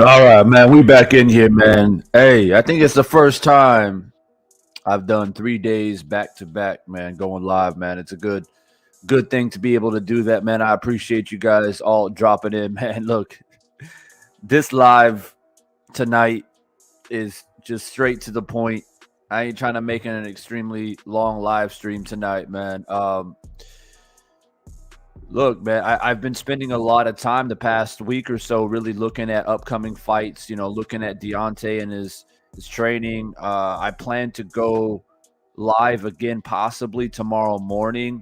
All right, man. We back in here, man. Hey, I think it's the first time I've done 3 days back to back, man, going live, man. It's a good thing to be able to do that, man. I appreciate you guys all dropping in, man. Look, this live tonight is just straight to the point. I ain't trying to make it an extremely long live stream tonight, man. Look, man, I've been spending a lot of time the past week or so really looking at upcoming fights, looking at Deontay and his training. I plan to go live again possibly tomorrow morning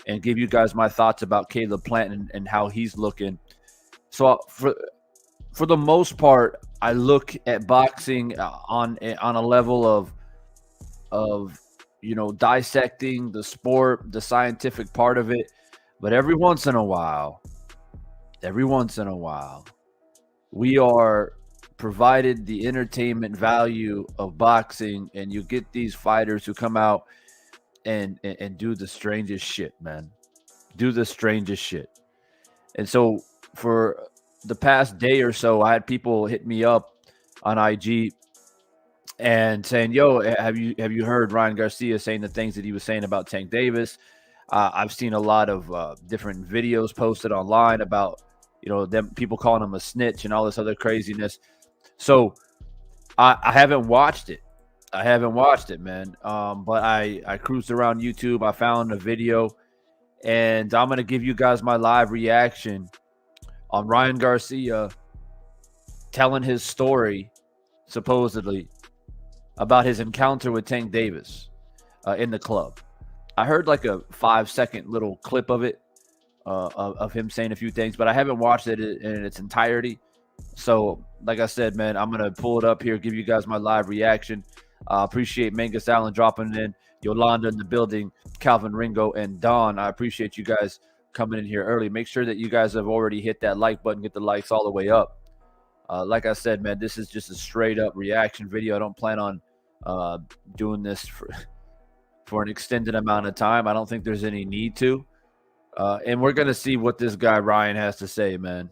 and give you guys my thoughts about Caleb Plant and how he's looking. So for the most part, I look at boxing on a level of dissecting the sport, the scientific part of it. But every once in a while, we are provided the entertainment value of boxing, and you get these fighters who come out and do the strangest shit, man. Do the strangest shit. And so for the past day or so, I had people hit me up on IG and saying, "Yo, have you heard Ryan Garcia saying the things that he was saying about Tank Davis?" I've seen a lot of different videos posted online about, them people calling him a snitch and all this other craziness. So I haven't watched it. Man. But I cruised around YouTube. I found a video, and I'm going to give you guys my live reaction on Ryan Garcia telling his story, supposedly, about his encounter with Tank Davis in the club. I heard like a 5-second little clip of it, of him saying a few things, but I haven't watched it in its entirety. So, like I said, man, I'm going to pull it up here, give you guys my live reaction. Appreciate Mangus Allen dropping in, Yolanda in the building, Calvin Ringo, and Don. I appreciate you guys coming in here early. Make sure that you guys have already hit that like button, get the likes all the way up. Like I said, man, this is just a straight up reaction video. I don't plan on doing this for an extended amount of time. I don't think there's any need to. And we're going to see what this guy Ryan has to say, man.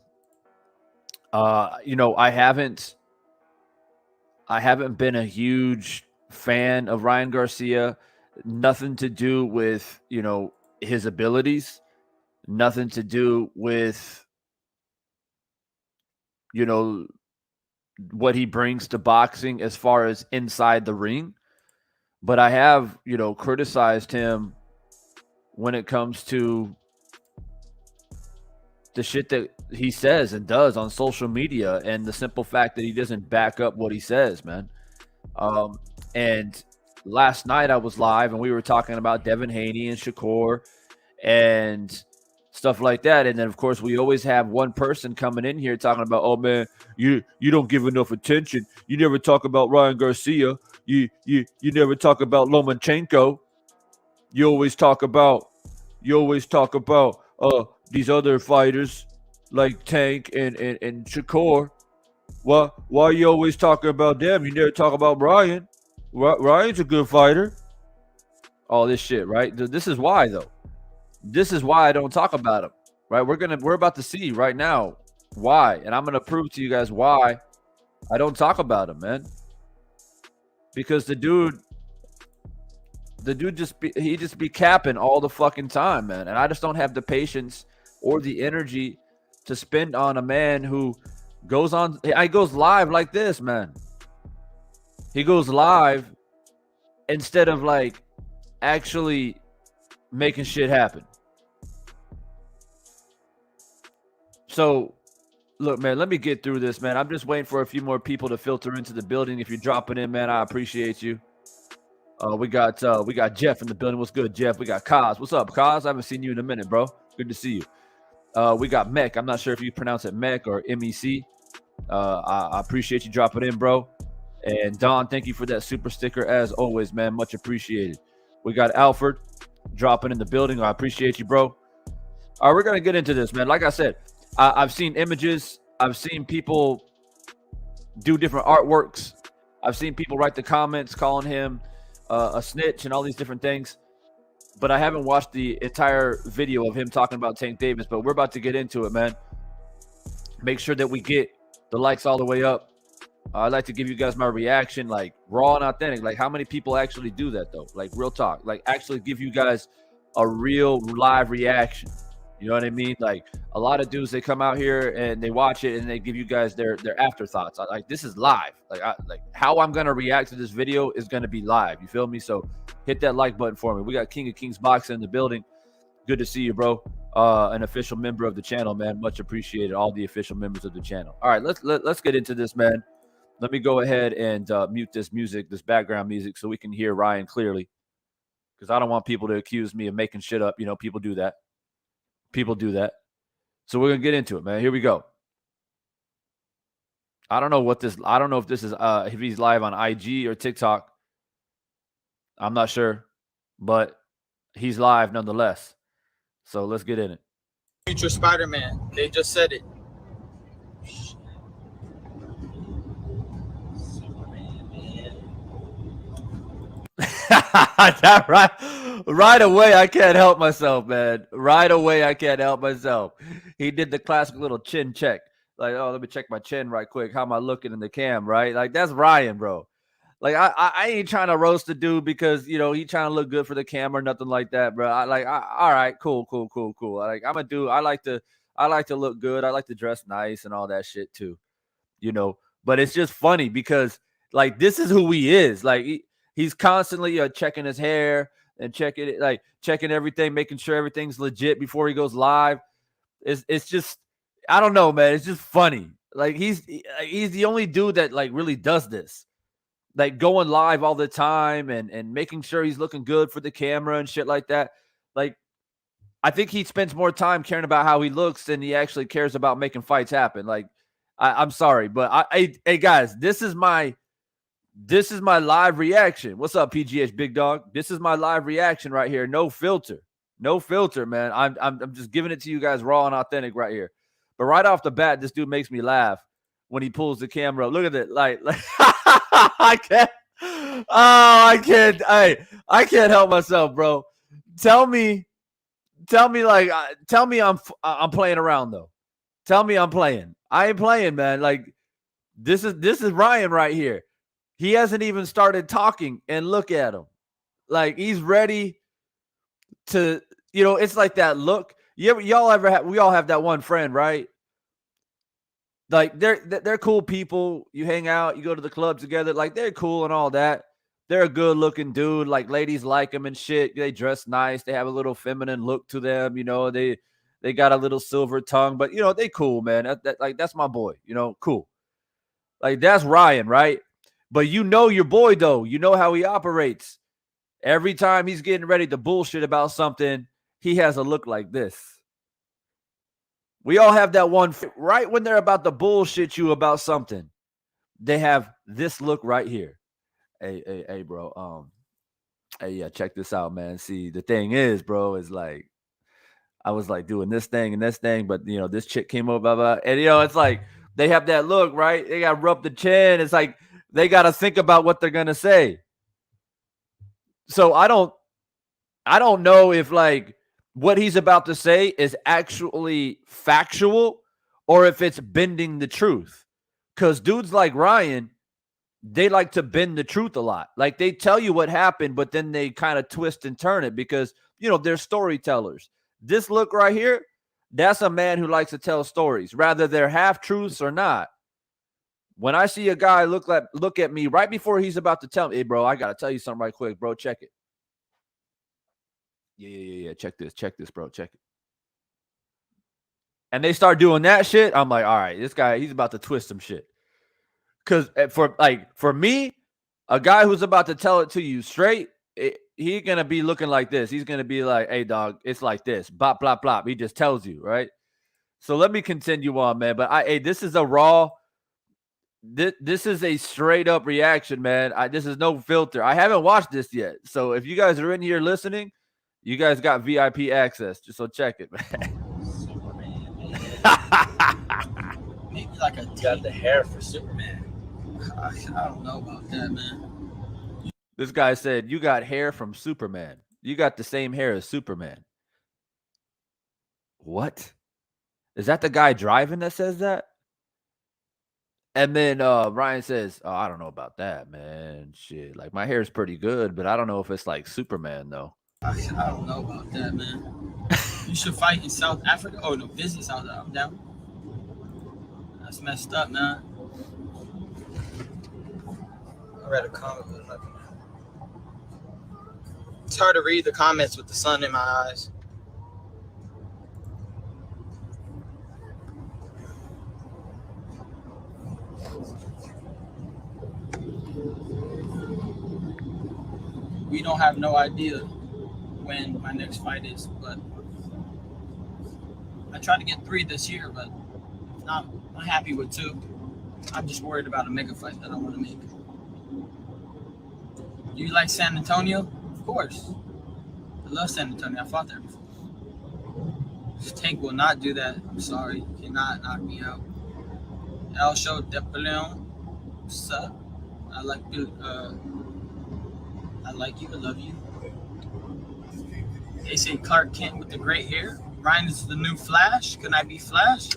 I haven't been a huge fan of Ryan Garcia. Nothing to do with, his abilities. Nothing to do with, what he brings to boxing as far as inside the ring. But I have, criticized him when it comes to the shit that he says and does on social media, and the simple fact that he doesn't back up what he says, man. And last night I was live and we were talking about Devin Haney and Shakur and stuff like that. And then, of course, we always have one person coming in here talking about, "Oh, man, you don't give enough attention. You never talk about Ryan Garcia. You never talk about Lomachenko." You always talk about these other fighters like Tank and Shakur. Why you always talking about them? You never talk about Ryan. Ryan's a good fighter. All this shit, right? This is why though. This is why I don't talk about him. Right? We're about to see right now why, and I'm gonna prove to you guys why I don't talk about him, man. Because the dude just be capping all the fucking time, man. And I just don't have the patience or the energy to spend on a man who goes live like this, man. He goes live instead of like actually making shit happen. So look, man, let me get through this, man. I'm just waiting for a few more people to filter into the building. If you're dropping in, man, I appreciate you. We got Jeff in the building. What's good, Jeff? We got Kaz. What's up, Kaz? I haven't seen you in a minute, bro. Good to see you. We got Mech. I'm not sure if you pronounce it Mech or MEC. I appreciate you dropping in, bro. And Don, thank you for that super sticker as always, man. Much appreciated. We got Alfred dropping in the building. I appreciate you, bro. All right, we're gonna get into this, man. Like I said, I've seen images. I've seen people do different artworks. I've seen people write the comments calling him a snitch and all these different things. But I haven't watched the entire video of him talking about Tank Davis. But we're about to get into it, man. Make sure that we get the likes all the way up. I'd like to give you guys my reaction, like raw and authentic. Like, how many people actually do that, though? Like, real talk. Like, actually give you guys a real live reaction. You know what I mean? Like, a lot of dudes, they come out here and they watch it and they give you guys their afterthoughts. Like, this is live. Like how I'm gonna react to this video is gonna be live. You feel me? So hit that like button for me. We got King of Kings Boxing in the building. Good to see you, bro. An official member of the channel, man. Much appreciated. All the official members of the channel. All right, let's get into this, man. Let me go ahead and mute this music, this background music, so we can hear Ryan clearly. Because I don't want people to accuse me of making shit up. You know, people do that. People do that. So we're gonna get into it, man. Here we go. I don't know if this is if he's live on IG or TikTok. I'm not sure, but he's live nonetheless. So let's get in it. Future Spider-Man. They just said it. That right away, I can't help myself, man. Right away, I can't help myself. He did the classic little chin check. Like, oh, let me check my chin right quick. How am I looking in the cam, right? Like, that's Ryan, bro. Like, I ain't trying to roast the dude because, you know, he trying to look good for the camera, nothing like that, bro. All right, cool. Like, I'm a dude. I like to look good. I like to dress nice and all that shit too, you know. But it's just funny because, like, this is who he is. Like, he's constantly checking his hair and checking everything, making sure everything's legit before he goes live. It's just, I don't know, man. It's just funny. Like, he's the only dude that like really does this. Like, going live all the time and making sure he's looking good for the camera and shit like that. Like, I think he spends more time caring about how he looks than he actually cares about making fights happen. Like, I'm sorry, but hey guys, this is my live reaction. What's up, PGH Big Dog? This is my live reaction right here. No filter, man. I'm just giving it to you guys raw and authentic right here. But right off the bat, this dude makes me laugh when he pulls the camera up. Look at it, like I can't. Oh, I can't. I can't help myself, bro. Tell me, I'm playing around though. Tell me I'm playing. I ain't playing, man. Like, this is Ryan right here. He hasn't even started talking, and look at him. Like, he's ready to, you know, it's like that look. We all have that one friend, right? Like, they're cool people. You hang out, you go to the club together. Like, they're cool and all that. They're a good looking dude. Like, ladies like them and shit. They dress nice. They have a little feminine look to them. You know, they got a little silver tongue, but you know, they cool, man. That's my boy. You know, cool. Like, that's Ryan, right? But you know your boy, though. You know how he operates. Every time he's getting ready to bullshit about something, he has a look like this. We all have that one, right when they're about to bullshit you about something. They have this look right here. Hey, bro. Hey, yeah, check this out, man. See, the thing is, bro, is like I was like doing this thing and this thing, but this chick came over, blah blah, and it's like they have that look, right? They got to rub the chin. It's like they got to think about what they're gonna say. So I don't know if like what he's about to say is actually factual or if it's bending the truth. Because dudes like Ryan, they like to bend the truth a lot. Like they tell you what happened, but then they kind of twist and turn it because, they're storytellers. This look right here, that's a man who likes to tell stories, rather they're half truths or not. When I see a guy look at me right before he's about to tell me, hey, bro, I got to tell you something right quick, bro, check it. Yeah. Check this, bro. Check it. And they start doing that shit. I'm like, all right, this guy, he's about to twist some shit. Because for me, a guy who's about to tell it to you straight, he's gonna be looking like this. He's gonna be like, hey, dog, it's like this. Bop, bop, bop. He just tells you, right? So let me continue on, man. But this is a raw. This is a straight up reaction, man. This is no filter. I haven't watched this yet. So if you guys are in here listening, you guys got VIP access. Just so check it, man. Maybe like a got the hair for Superman. I don't know about that, man. This guy said, you got hair from Superman. You got the same hair as Superman. What? Is that the guy driving that says that? And then Ryan says, oh, I don't know about that, man. Shit. Like, my hair is pretty good, but I don't know if it's like Superman, though. I don't know about that, man. You should fight in South Africa. Oh, no, visit South Africa. I'm down. That's messed up, man. I read a comment. It's hard to read the comments with the sun in my eyes. We don't have no idea when my next fight is, but I tried to get 3 this year, but I'm happy with 2. I'm just worried about a mega fight that I want to make. Do you like San Antonio? Of course. I love San Antonio. I fought there before. Tank will not do that. I'm sorry. You cannot knock me out. El Show de Leon. What's up? I like you. I love you. They say Clark Kent with the great hair. Ryan is the new Flash. Can I be Flash?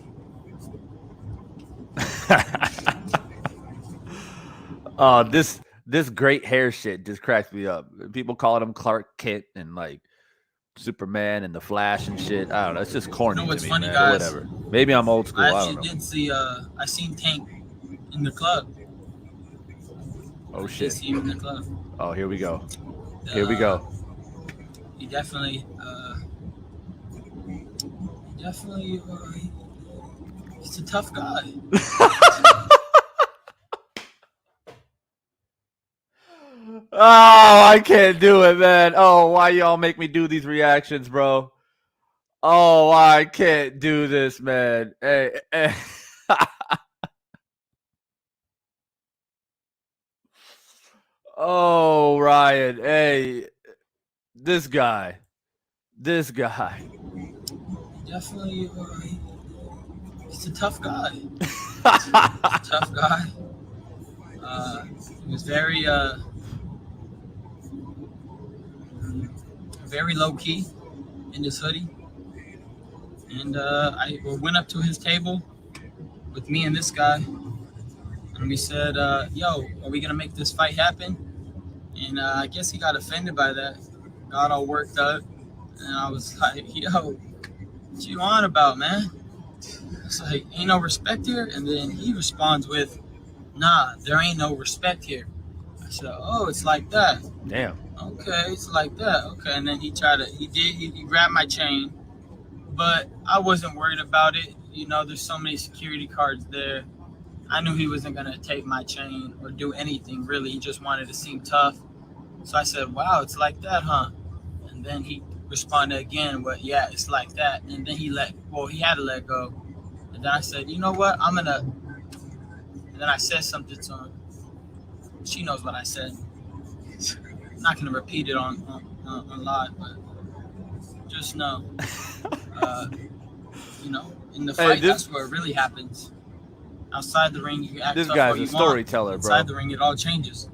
Oh, this great hair shit just cracks me up. People calling him Clark Kent and like Superman and the Flash and shit. I don't know. It's just corny. You know what's to me, funny, man. guys? Whatever. Maybe I'm old school. I actually did see. I seen Tank in the club. Oh I shit! see him in the club. Oh, here we go. Here we go. He definitely. He's a tough guy. Oh, I can't do it, man. Oh, why y'all make me do these reactions, bro? Oh, I can't do this, man. Hey. Oh, Ryan. Hey, this guy. Definitely. He's a tough guy. Tough guy. He was very low key in this hoodie, and I went up to his table with me and this guy, and we said, "Yo, are we gonna make this fight happen?" And I guess he got offended by that, got all worked up, and I was like, "Yo, what you on about, man?" It's like, ain't no respect here. And then he responds with, nah, there ain't no respect here. I said, oh, it's like that. Damn. Okay, it's like that. Okay. And then he grabbed my chain, but I wasn't worried about it. There's so many security guards there. I knew he wasn't going to take my chain or do anything really. He just wanted to seem tough. So I said, wow, it's like that, huh? And then he responded again, well, yeah, it's like that. And then he had to let go. And then I said, you know what? And then I said something to him. She knows what I said. not gonna repeat it on live, but just know, uh, in the Hey, fight, that's where it really happens. Outside the ring, you act this tough all guy's a you want. storyteller, Inside bro. the ring, it all changes.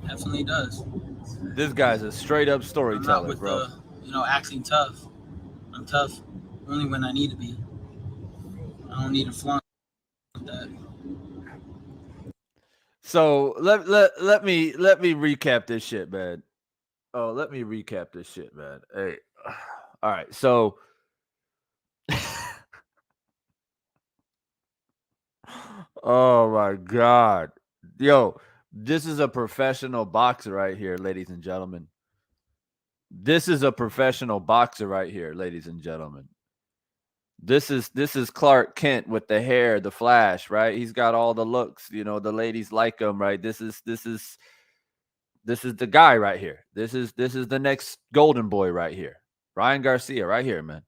Definitely does. This guy's a straight up I'm not storyteller, with bro. the, acting tough. I'm tough only when I need to be. I don't need to flaunt that. So let me recap this shit, man. Oh, let me recap this shit, man. Hey, all right. So, oh my god, yo, this is a professional boxer right here, ladies and gentlemen. This is a professional boxer right here, ladies and gentlemen. This is Clark Kent with the hair, the flash, right? He's got all the looks, the ladies like him, right? This is the guy right here. This is the next golden boy right here. Ryan Garcia right here, man.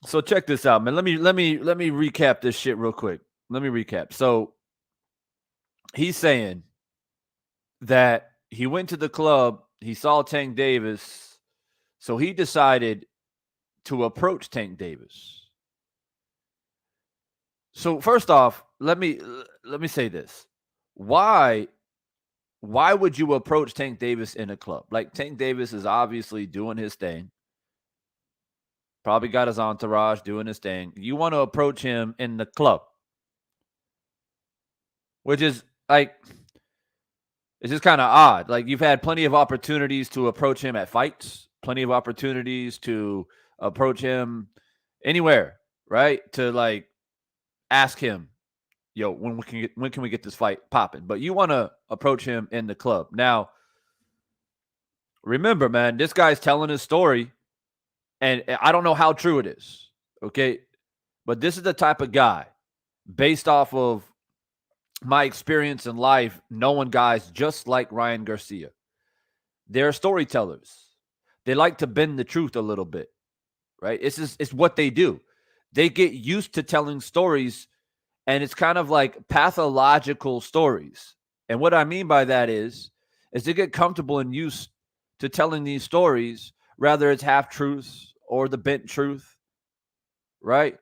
So check this out, man. Let me recap this shit real quick. Let me recap. So he's saying that he went to the club, he saw Tank Davis, so he decided to approach Tank Davis. So first off, let me say this. Why why would you approach Tank Davis in a club? Like Tank Davis is obviously doing his thing. Probably got his entourage doing his thing. You want to approach him in the club, which is like it's just kind of odd. Like you've had plenty of opportunities to approach him at fights, plenty of opportunities to approach him anywhere, right? To like ask him, yo, when can we get this fight popping? But you want to approach him in the club. Now, remember, man, this guy's telling his story, and I don't know how true it is. Okay. But this is the type of guy, based off of my experience in life, knowing guys just like Ryan Garcia. They're storytellers. They like to bend the truth a little bit, right? It's what they do. They get used to telling stories, and it's kind of like pathological stories. And what I mean by that is they get comfortable and used to telling these stories, rather it's half truths or the bent truth, right?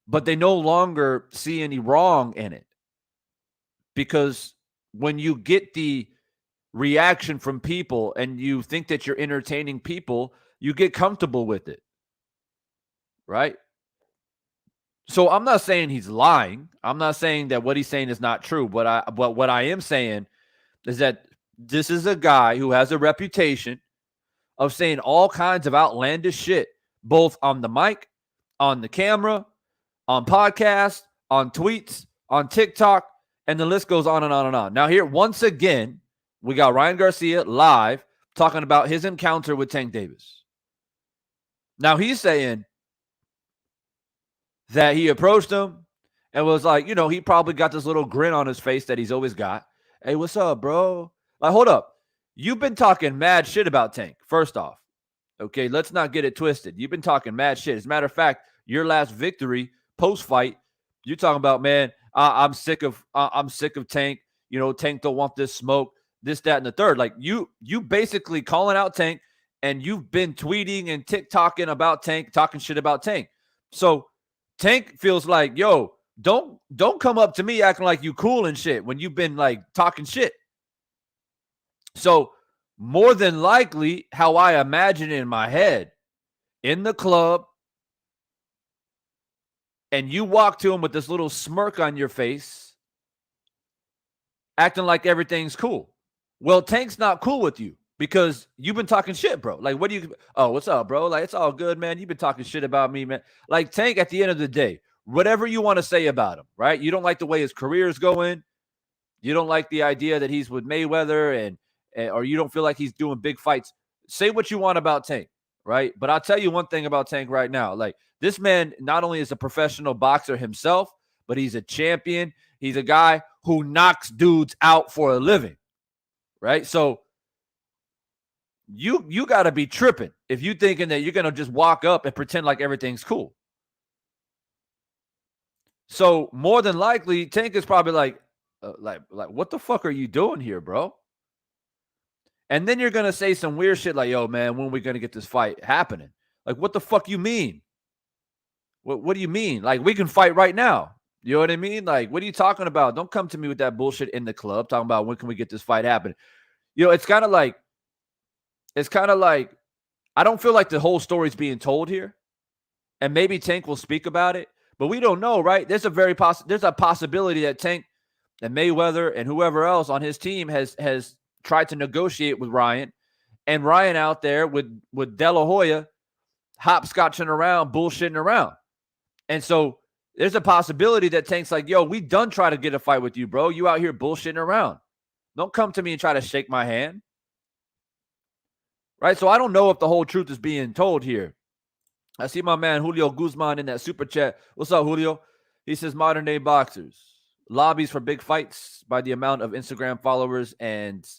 But they no longer see any wrong in it, because when you get the reaction from people and you think that you're entertaining people, you get comfortable with it, right? So I'm not saying he's lying. I'm not saying that what he's saying is not true. But what I am saying is that this is a guy who has a reputation of saying all kinds of outlandish shit, both on the mic, on the camera, on podcasts, on tweets, on TikTok, and the list goes on and on and on. Now, here, once again, we got Ryan Garcia live talking about his encounter with Tank Davis. Now, he's saying that he approached him and was like, he probably got this little grin on his face that he's always got. Hey, what's up, bro? Like, hold up. You've been talking mad shit about Tank, first off. Okay, let's not get it twisted. You've been talking mad shit. As a matter of fact, your last victory post-fight, you're talking about, man, I'm sick of Tank. Tank don't want this smoke, this, that, and the third. Like you basically calling out Tank, and you've been tweeting and TikToking about Tank, talking shit about Tank. So Tank feels like, yo, don't come up to me acting like you cool and shit when you've been like talking shit. So more than likely, how I imagine it in my head, in the club, and you walk to him with this little smirk on your face, acting like everything's cool. Well, Tank's not cool with you because you've been talking shit, bro. Like, what's up, bro? Like, it's all good, man. You've been talking shit about me, man. Like, Tank, at the end of the day, whatever you want to say about him, right? You don't like the way his career is going. You don't like the idea that he's with Mayweather or you don't feel like he's doing big fights. Say what you want about Tank, right? But I'll tell you one thing about Tank right now. Like, this man not only is a professional boxer himself, but he's a champion. He's a guy who knocks dudes out for a living, right? So you got to be tripping if you thinking that you're going to just walk up and pretend like everything's cool. So more than likely, Tank is probably like what the fuck are you doing here, bro? And then you're going to say some weird shit like, yo, man, when are we going to get this fight happening? Like, what the fuck you mean? What do you mean? Like, we can fight right now. You know what I mean? Like, what are you talking about? Don't come to me with that bullshit in the club talking about when can we get this fight happening. You know, it's kind of like, I don't feel like the whole story's being told here. And maybe Tank will speak about it, but we don't know, right? There's a possibility that Tank and Mayweather and whoever else on his team has tried to negotiate with Ryan, and Ryan out there with De La Hoya hopscotching around, bullshitting around. And so there's a possibility that Tank's like, yo, we done try to get a fight with you, bro. You out here bullshitting around. Don't come to me and try to shake my hand. Right? So I don't know if the whole truth is being told here. I see my man Julio Guzman in that super chat. What's up, Julio? He says modern day boxers. Lobbies for big fights by the amount of Instagram followers and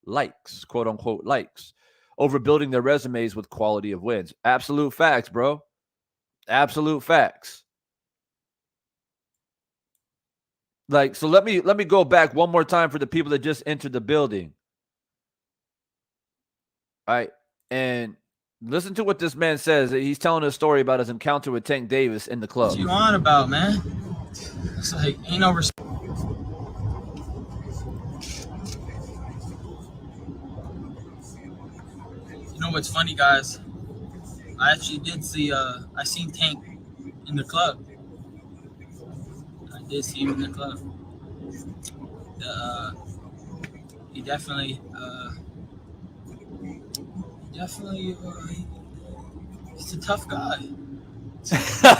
likes, quote unquote likes, overbuilding their resumes with quality of wins. Absolute facts, bro. Absolute facts. Like, so let me go back one more time for the people that just entered the building. All right. And listen to what this man says. He's telling a story about his encounter with Tank Davis in the club. What you on about, man? It's like, ain't no respect. You know what's funny, guys? I actually did see, I seen Tank in the club. I did see him in the club. He definitely, he's a tough guy. He's a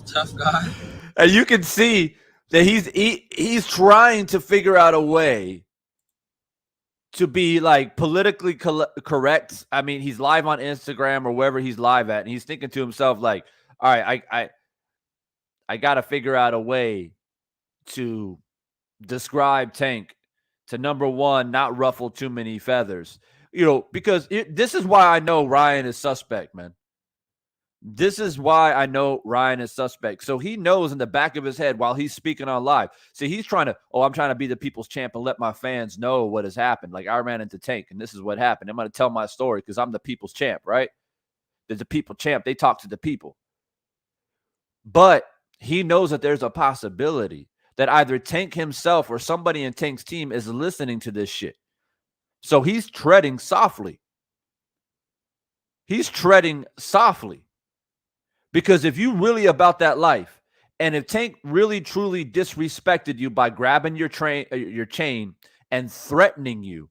tough guy. And you can see that he's trying to figure out a way to be like politically correct. I mean, he's live on Instagram or wherever he's live at, and he's thinking to himself like, all right, I got to figure out a way to describe Tank to, number one, not ruffle too many feathers. You know, because this is why I know Ryan is suspect, man. This is why I know Ryan is suspect. So he knows in the back of his head while he's speaking on live. See, he's trying to, I'm trying to be the people's champ and let my fans know what has happened. Like, I ran into Tank and this is what happened. I'm going to tell my story because I'm the people's champ, right? There's a people champ. They talk to the people. But he knows that there's a possibility that either Tank himself or somebody in Tank's team is listening to this shit. So he's treading softly. He's treading softly. Because if you really about that life, and if Tank really truly disrespected you by grabbing your chain and threatening you,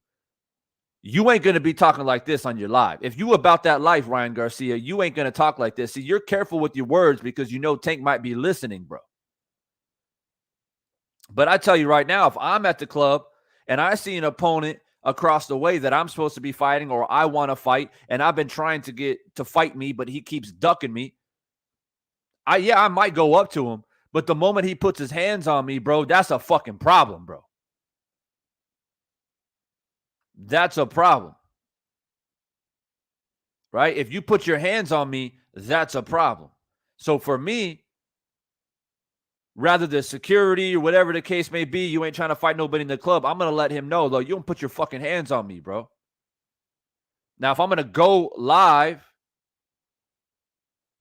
you ain't going to be talking like this on your live. If you about that life, Ryan Garcia, you ain't going to talk like this. See, you're careful with your words because you know Tank might be listening, bro. But I tell you right now, if I'm at the club and I see an opponent across the way that I'm supposed to be fighting or I want to fight, and I've been trying to get to fight me, but he keeps ducking me, I might go up to him, but the moment he puts his hands on me, bro, that's a fucking problem, bro. That's a problem. Right? If you put your hands on me, that's a problem. So for me, rather than security or whatever the case may be, you ain't trying to fight nobody in the club, I'm going to let him know, though, you don't put your fucking hands on me, bro. Now, if I'm going to go live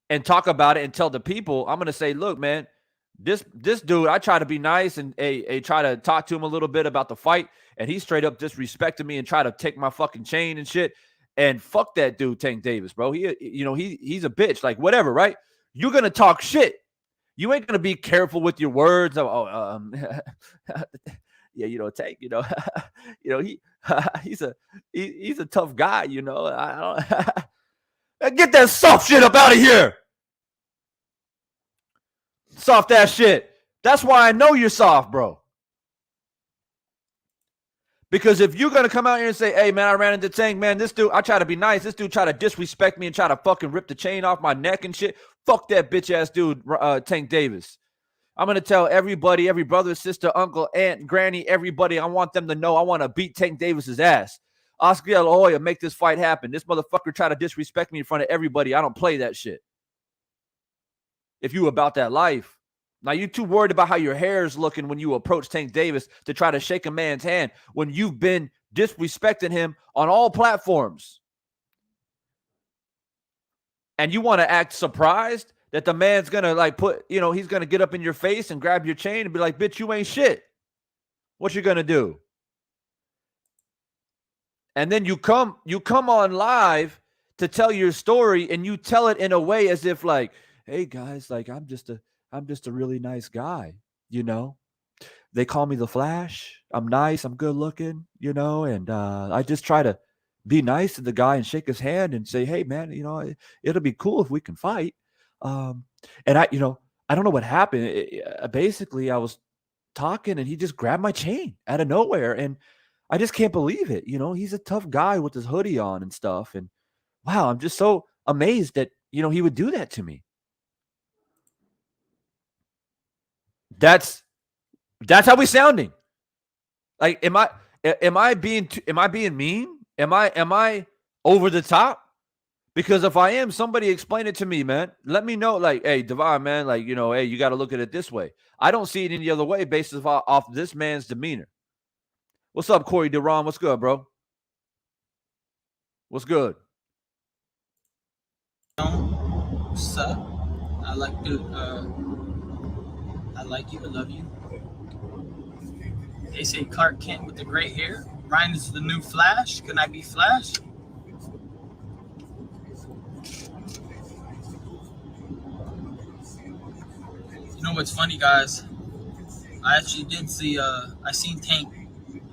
and talk about it and tell the people, I'm going to say, look, man, this dude, I try to be nice and try to talk to him a little bit about the fight, and he straight up disrespected me and try to take my fucking chain and shit. And fuck that dude, Tank Davis, bro. He's a bitch, like whatever, right? You're going to talk shit. You ain't going to be careful with your words. Yeah, Tank, he's a tough guy, I don't get that soft shit up out of here. Soft ass shit. That's why I know you're soft, bro. Because if you're going to come out here and say, hey, man, I ran into Tank, man, this dude, I try to be nice. This dude try to disrespect me and try to fucking rip the chain off my neck and shit. Fuck that bitch ass dude, Tank Davis. I'm going to tell everybody, every brother, sister, uncle, aunt, granny, everybody, I want them to know I want to beat Tank Davis's ass. Oscar De La Hoya, make this fight happen. This motherfucker try to disrespect me in front of everybody. I don't play that shit. If you about that life, Now you too worried about how your hair is looking when you approach Tank Davis to try to shake a man's hand when you've been disrespecting him on all platforms. And you want to act surprised that the man's going to like put, he's going to get up in your face and grab your chain and be like, bitch, you ain't shit. What you going to do? And then you come on live to tell your story, and you tell it in a way as if like, hey guys, like I'm just a really nice guy, They call me the Flash. I'm nice, I'm good looking, and I just try to be nice to the guy and shake his hand and say, hey man, it'll be cool if we can fight. And I don't know what happened. Basically, I was talking and he just grabbed my chain out of nowhere, and I just can't believe it. He's a tough guy with his hoodie on and stuff. And wow, I'm just so amazed that, he would do that to me. That's how we sounding. Like, am I being mean? Am I over the top? Because if I am, somebody explain it to me, man. Let me know, like, hey, Devon, man, like, hey, you got to look at it this way. I don't see it any other way based off this man's demeanor. What's up, Corey DeRon? What's good, bro? What's good? What's up? I like you. I love you. They say Clark Kent with the gray hair. Ryan is the new Flash. Can I be Flash? You know what's funny, guys? I actually did see. I seen Tank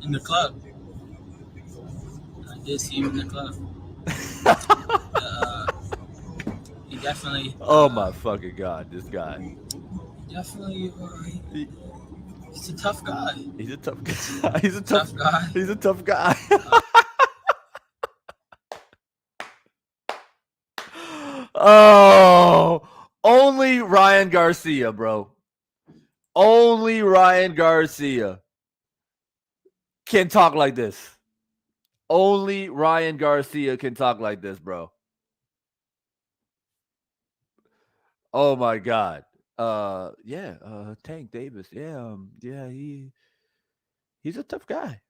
in the club. I did see him in the club. He definitely. Oh my fucking god, this guy. Definitely. He's a tough guy. He's a tough guy. He's a Tough guy. He's a tough guy. Oh, only Ryan Garcia, bro. Only Ryan Garcia can talk like this. Only Ryan Garcia can talk like this, bro. Oh my god. Tank Davis. Yeah, he's a tough guy.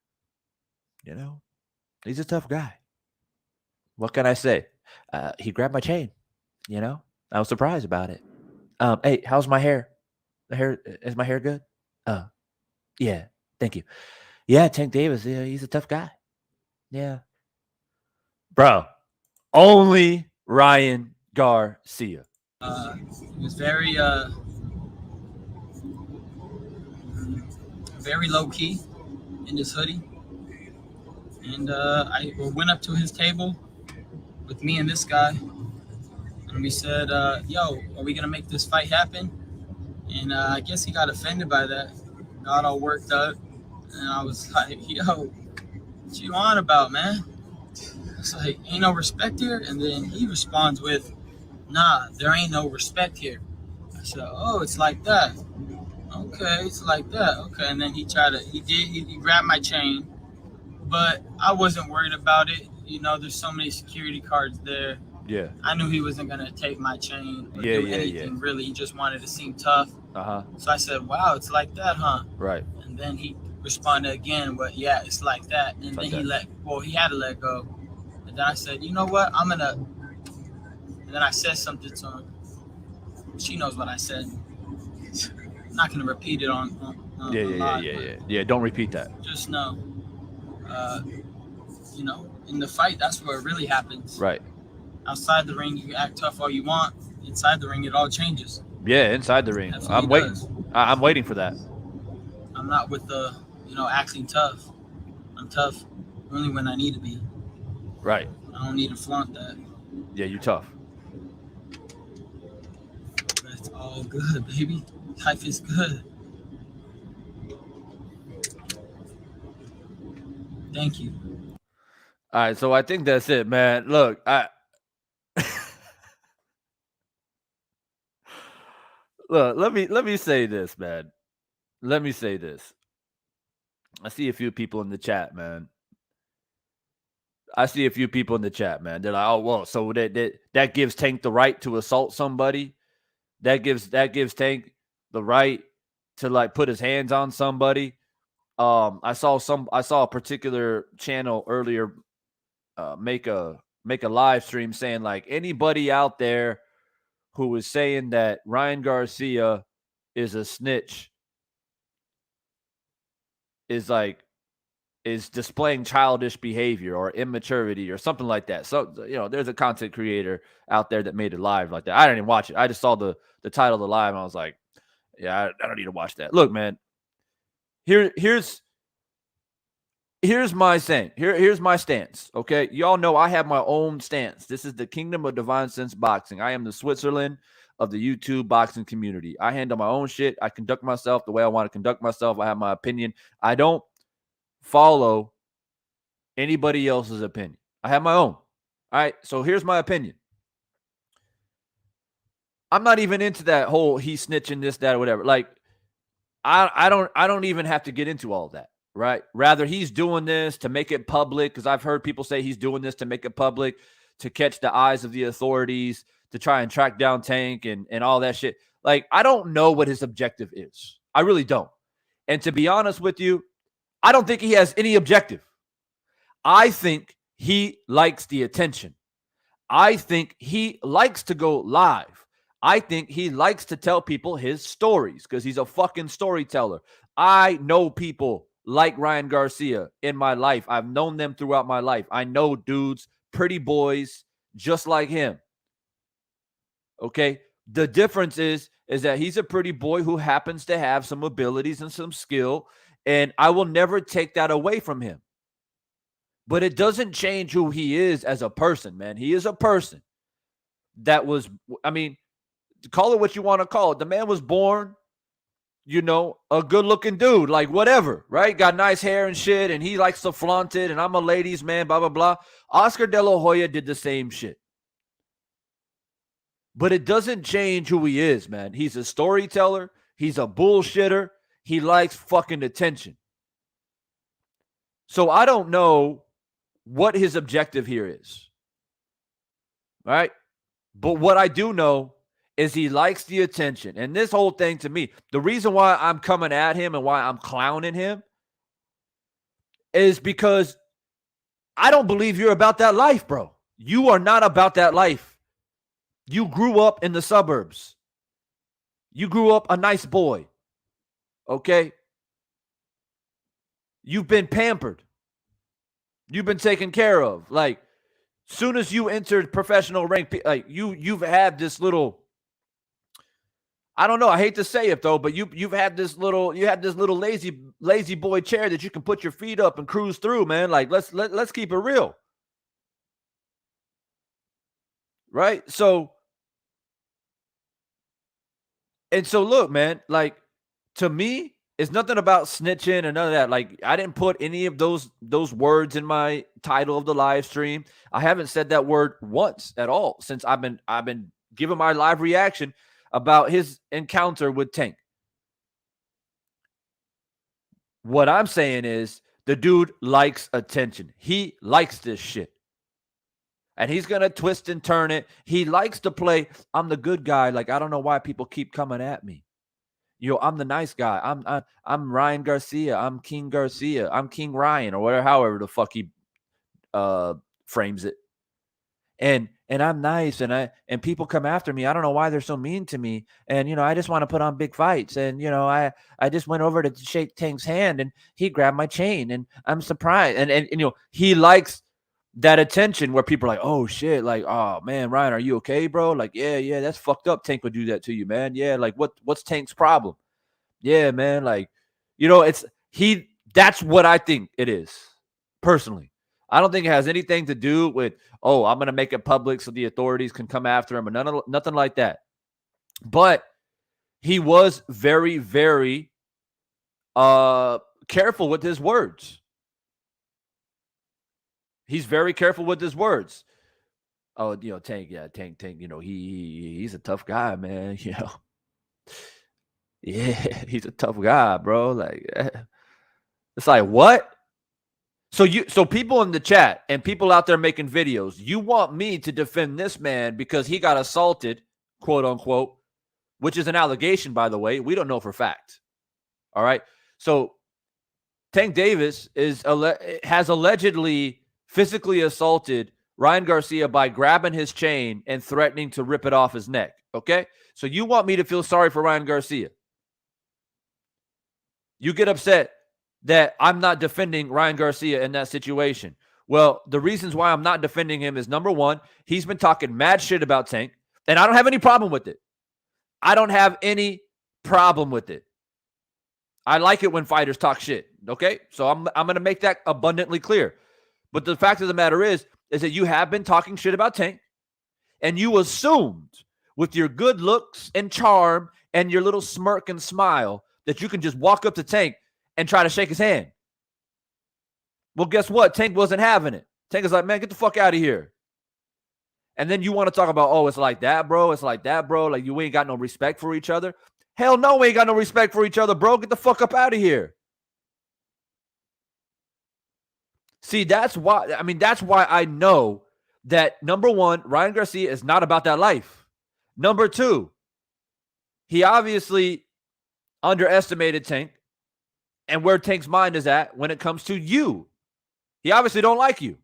He's a tough guy. What can I say? He grabbed my chain. I was surprised about it. Hey, how's my hair? Is my hair good? Yeah, thank you. Yeah, Tank Davis. Yeah, he's a tough guy. Yeah, bro. Only Ryan Garcia. He was very low key in his hoodie, and I went up to his table with me and this guy, and we said, "Yo, are we gonna make this fight happen?" And I guess he got offended by that, got all worked up, and I was like, "Yo, what you on about, man?" It's like, ain't no respect here. And then he responds with, "Nah, there ain't no respect here." I said, "Oh, it's like that. Okay, it's like that. Okay." And then he grabbed my chain, but I wasn't worried about it. There's so many security cards there. Yeah. I knew he wasn't going to take my chain or do anything, yeah. really. He just wanted to seem tough. Uh-huh. So I said, wow, it's like that, huh? Right. And then he responded again, but yeah, it's like that. And then he had to let go. And then I said, you know what? And then I said something to him. She knows what I said. I'm not going to repeat it on live. Yeah, don't repeat that. Just know, in the fight, that's where it really happens. Right. Outside the ring, you can act tough all you want. Inside the ring, it all changes. Yeah, inside the ring. Definitely waiting. does. I'm waiting for that. I'm not with the, acting tough. I'm tough only when I need to be. Right. I don't need to flaunt that. Yeah, you tough. It's all good, baby. Life is good. Thank you. All right, so I think that's it, man. Look, look, let me say this, man. Let me say this. I see a few people in the chat, man. They're like, oh, well, so that gives Tank the right to assault somebody. That gives Tank the right to like put his hands on somebody. I saw a particular channel earlier make a live stream saying like anybody out there who is saying that Ryan Garcia is a snitch is displaying childish behavior or immaturity or something like that. So, there's a content creator out there that made it live like that. I didn't even watch it. I just saw the title of the live and I was like, yeah, I don't need to watch that. Look, man, here's my saying. Here's my stance. Okay. Y'all know I have my own stance. This is the Kingdom of Divine Sense Boxing. I am the Switzerland of the YouTube boxing community. I handle my own shit. I conduct myself the way I want to conduct myself. I have my opinion. I don't follow anybody else's opinion. I have my own. All right. So here's my opinion. I'm not even into that whole he's snitching this, that, or whatever. Like, I don't even have to get into all that. Right. Rather, he's doing this to make it public, because I've heard people say he's doing this to make it public, to catch the eyes of the authorities, to try and track down Tank and all that shit. Like, I don't know what his objective is. I really don't. And to be honest with you, I don't think he has any objective. I think he likes the attention. I think he likes to go live. I think he likes to tell people his stories because he's a fucking storyteller. I know people like Ryan Garcia in my life. I've known them throughout my life. I know dudes, pretty boys, just like him. Okay? The difference is that he's a pretty boy who happens to have some abilities and some skill, and I will never take that away from him. But it doesn't change who he is as a person, man. He is a person that was, I mean, call it what you want to call it. The man was born, a good-looking dude, like whatever, right? Got nice hair and shit, and he likes to flaunt it, and I'm a ladies' man, blah, blah, blah. Oscar De La Hoya did the same shit. But it doesn't change who he is, man. He's a storyteller. He's a bullshitter. He likes fucking attention. So I don't know what his objective here is. All right? But what I do know is he likes the attention. And this whole thing, to me, the reason why I'm coming at him and why I'm clowning him is because I don't believe you're about that life, bro. You are not about that life. You grew up in the suburbs. You grew up a nice boy. Okay? You've been pampered. You've been taken care of. Like, soon as you entered professional rank, like you've had this little, I don't know, I hate to say it though, but you've had this little, lazy boy chair that you can put your feet up and cruise through, man. Like, let's keep it real. Right? So look, man, like, to me, it's nothing about snitching and none of that. Like, I didn't put any of those words in my title of the live stream. I haven't said that word once at all since I've been giving my live reaction about his encounter with Tank. What I'm saying is the dude likes attention. He likes this shit. And he's going to twist and turn it. He likes to play, I'm the good guy. Like, I don't know why people keep coming at me. I'm the nice guy. I'm Ryan Garcia. I'm King Garcia. I'm King Ryan, or whatever, however the fuck he frames it. And I'm nice, and people come after me. I don't know why they're so mean to me. And I just want to put on big fights. And I just went over to shake Tank's hand, and he grabbed my chain, and I'm surprised. And he likes that attention where people are like, oh shit, like, oh man, Ryan, are you okay, bro? Like, yeah, that's fucked up. Tank would do that to you, man. Yeah, like what's Tank's problem? Yeah, man, like, that's what I think it is, personally. I don't think it has anything to do with, oh, I'm gonna make it public so the authorities can come after him, or nothing like that. But he was very, very careful with his words. He's very careful with his words. Oh, Tank, he's a tough guy, man. Yeah, he's a tough guy, bro. Like, it's like, what? So people in the chat and people out there making videos, you want me to defend this man because he got assaulted, quote unquote, which is an allegation, by the way. We don't know for fact. All right. So Tank Davis has allegedly physically assaulted Ryan Garcia by grabbing his chain and threatening to rip it off his neck. Okay. So you want me to feel sorry for Ryan Garcia. You get upset that I'm not defending Ryan Garcia in that situation. Well, the reasons why I'm not defending him is, number one, he's been talking mad shit about Tank, and I don't have any problem with it. I don't have any problem with it. I like it when fighters talk shit, okay? So I'm going to make that abundantly clear. But the fact of the matter is that you have been talking shit about Tank, and you assumed with your good looks and charm and your little smirk and smile that you can just walk up to Tank and try to shake his hand. Well, guess what? Tank wasn't having it. Tank is like, man, get the fuck out of here. And then you want to talk about, oh, it's like that, bro. It's like that, bro. Like, you ain't got no respect for each other. Hell no, we ain't got no respect for each other, bro. Get the fuck up out of here. See, that's why I know that, number one, Ryan Garcia is not about that life. Number two, he obviously underestimated Tank and where Tank's mind is at when it comes to you. He obviously don't like you.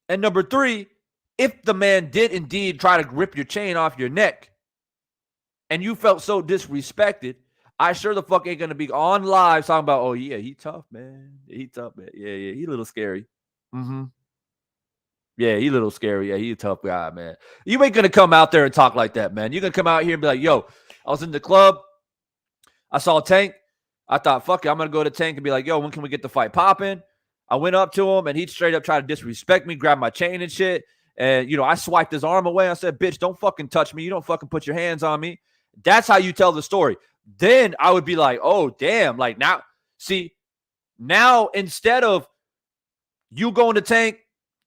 And number three, if the man did indeed try to rip your chain off your neck and you felt so disrespected, I sure the fuck ain't going to be on live talking about, oh, yeah, he tough, man. He tough, man. Yeah, he a little scary. Mm-hmm. Yeah, he a little scary. Yeah, he a tough guy, man. You ain't going to come out there and talk like that, man. You're going to come out here and be like, yo, I was in the club. I saw Tank. I thought, fuck it, I'm going to go to Tank and be like, yo, when can we get the fight popping? I went up to him, and he straight up tried to disrespect me, grab my chain and shit. And, I swiped his arm away. I said, bitch, don't fucking touch me. You don't fucking put your hands on me. That's how you tell the story. Then I would be like, oh, damn. Like, now, see, now instead of you going to Tank,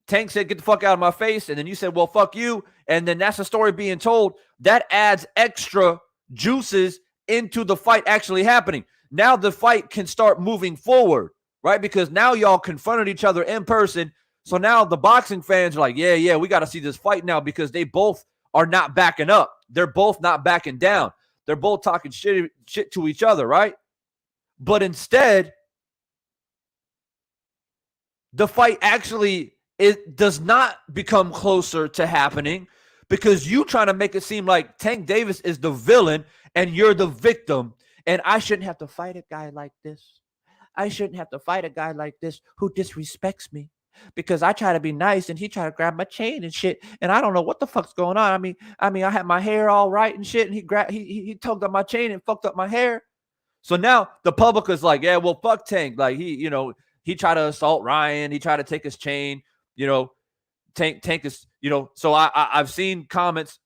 Tank said, get the fuck out of my face. And then you said, well, fuck you. And then that's the story being told. That adds extra juices into the fight actually happening. Now the fight can start moving forward, right? Because now y'all confronted each other in person. So now the boxing fans are like, yeah, we got to see this fight now, because they both are not backing up. They're both not backing down. They're both talking shit to each other, right? But instead, the fight actually does not become closer to happening, because you trying to make it seem like Tank Davis is the villain and you're the victim. And I shouldn't have to fight a guy like this. I shouldn't have to fight a guy like this who disrespects me, because I try to be nice and he try to grab my chain and shit. And I don't know what the fuck's going on. I mean, I had my hair all right and shit, and he tugged up my chain and fucked up my hair. So now the public is like, yeah, well, fuck Tank. Like, he tried to assault Ryan. He tried to take his chain. Tank is, so I've seen comments.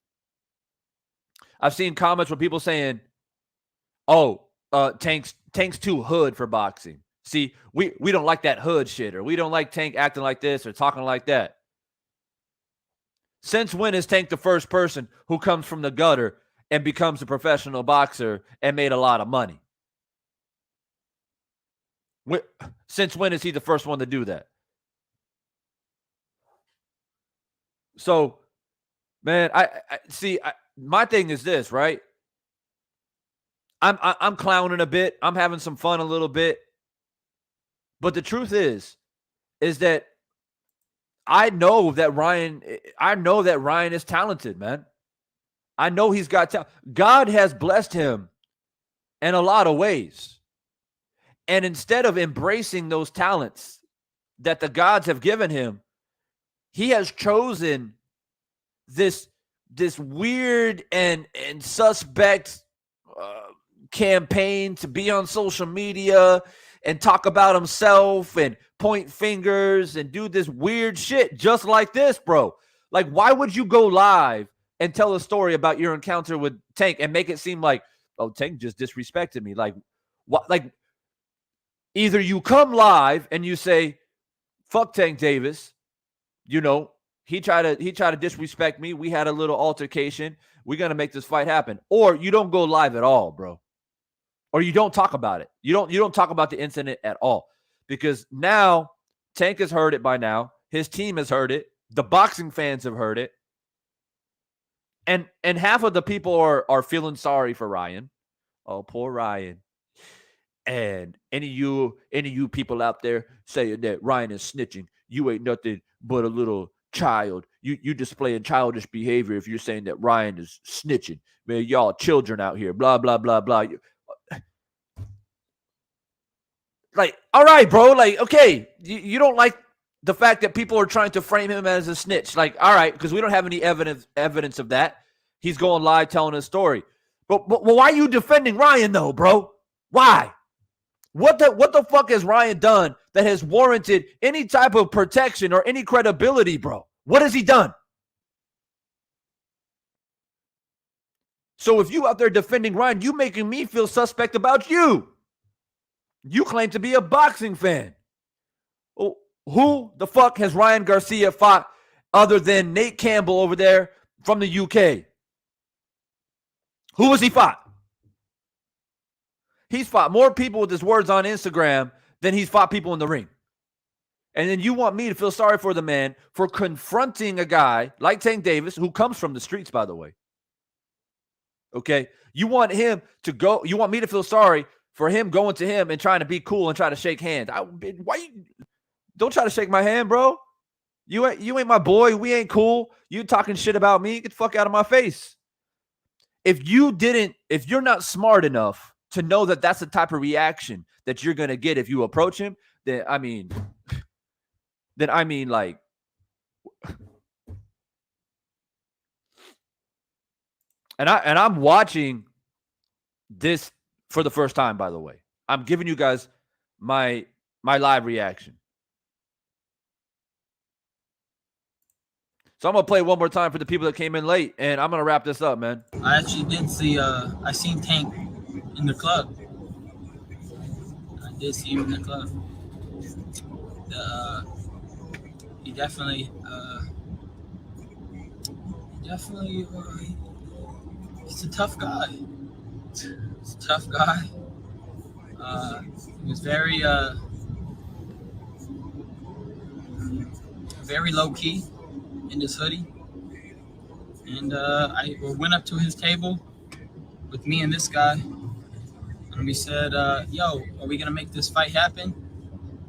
I've seen comments where people saying, oh, Tank's too hood for boxing. See, we don't like that hood shit, or we don't like Tank acting like this or talking like that. Since when is Tank the first person who comes from the gutter and becomes a professional boxer and made a lot of money? Since when is he the first one to do that? So, man, I see. My thing is this, right? I'm clowning a bit. I'm having some fun a little bit. But the truth is that I know that Ryan is talented, man. I know he's got talent. God has blessed him in a lot of ways. And instead of embracing those talents that the gods have given him, he has chosen this weird and suspect campaign to be on social media and talk about himself and point fingers and do this weird shit just like this, bro. Like, why would you go live and tell a story about your encounter with Tank and make it seem like, oh, Tank just disrespected me? Like, what? Like, either you come live and you say, fuck Tank Davis, he tried to disrespect me. We had a little altercation. We're going to make this fight happen. Or you don't go live at all, bro. Or you don't talk about it. You don't talk about the incident at all. Because now Tank has heard it by now. His team has heard it. The boxing fans have heard it. And half of the people are feeling sorry for Ryan. Oh, poor Ryan. And any of you people out there saying that Ryan is snitching, you ain't nothing but a little child. You displaying childish behavior if you're saying that Ryan is snitching. Man, y'all children out here, blah blah blah blah. Like, all right, bro. Like, okay, you don't like the fact that people are trying to frame him as a snitch. Like, all right, because we don't have any evidence of that. He's going live telling his story. But why are you defending Ryan though, bro? Why? What the fuck has Ryan done that has warranted any type of protection or any credibility, bro? What has he done? So if you out there defending Ryan, you making me feel suspect about you. You claim to be a boxing fan. Who the fuck has Ryan Garcia fought other than Nate Campbell over there from the UK? Who has he fought? He's fought more people with his words on Instagram than he's fought people in the ring. And then you want me to feel sorry for the man for confronting a guy like Tank Davis, who comes from the streets, by the way. Okay? You want him to go, you want me to feel sorry for him going to him and trying to be cool and try to shake hands. Don't try to shake my hand, bro. You ain't my boy. We ain't cool. You talking shit about me. Get the fuck out of my face. If you're not smart enough to know that that's the type of reaction that you're going to get if you approach him, then I mean like, and I'm watching this for the first time, by the way. I'm giving you guys my live reaction. So I'm going to play one more time for the people that came in late, and I'm going to wrap this up, man. I actually did see, I seen Tank in the club. I did see him in the club. He definitely, he's a tough guy. He's a tough guy. He was very low key in this hoodie. And I went up to his table with me and this guy, and we said, yo, are we going to make this fight happen?